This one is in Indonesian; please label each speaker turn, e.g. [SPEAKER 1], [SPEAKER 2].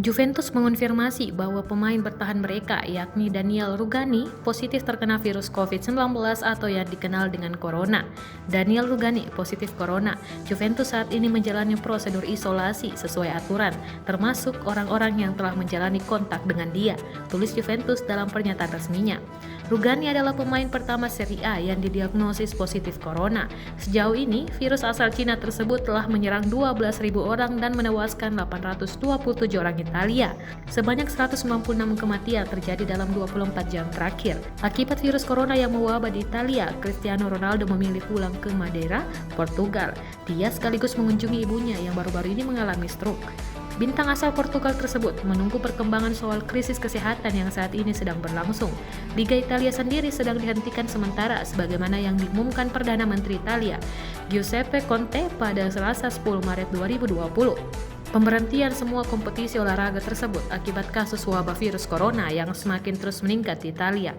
[SPEAKER 1] Juventus mengonfirmasi bahwa pemain bertahan mereka, yakni Daniel Rugani, positif terkena virus COVID-19 atau yang dikenal dengan corona. Daniel Rugani positif corona. Juventus saat ini menjalani prosedur isolasi sesuai aturan, termasuk orang-orang yang telah menjalani kontak dengan dia, tulis Juventus dalam pernyataan resminya. Rugani adalah pemain pertama Serie A yang didiagnosis positif corona. Sejauh ini, virus asal Cina tersebut telah menyerang 12.000 orang dan menewaskan 827 orang Italia. Sebanyak 196 kematian terjadi dalam 24 jam terakhir. Akibat virus corona yang mewabah di Italia, Cristiano Ronaldo memilih pulang ke Madeira, Portugal. Dia sekaligus mengunjungi ibunya yang baru-baru ini mengalami stroke. Bintang asal Portugal tersebut menunggu perkembangan soal krisis kesehatan yang saat ini sedang berlangsung. Liga Italia sendiri sedang dihentikan sementara sebagaimana yang diumumkan Perdana Menteri Italia, Giuseppe Conte pada Selasa 10 Maret 2020. Pemberhentian semua kompetisi olahraga tersebut akibat kasus wabah virus corona yang semakin terus meningkat di Italia.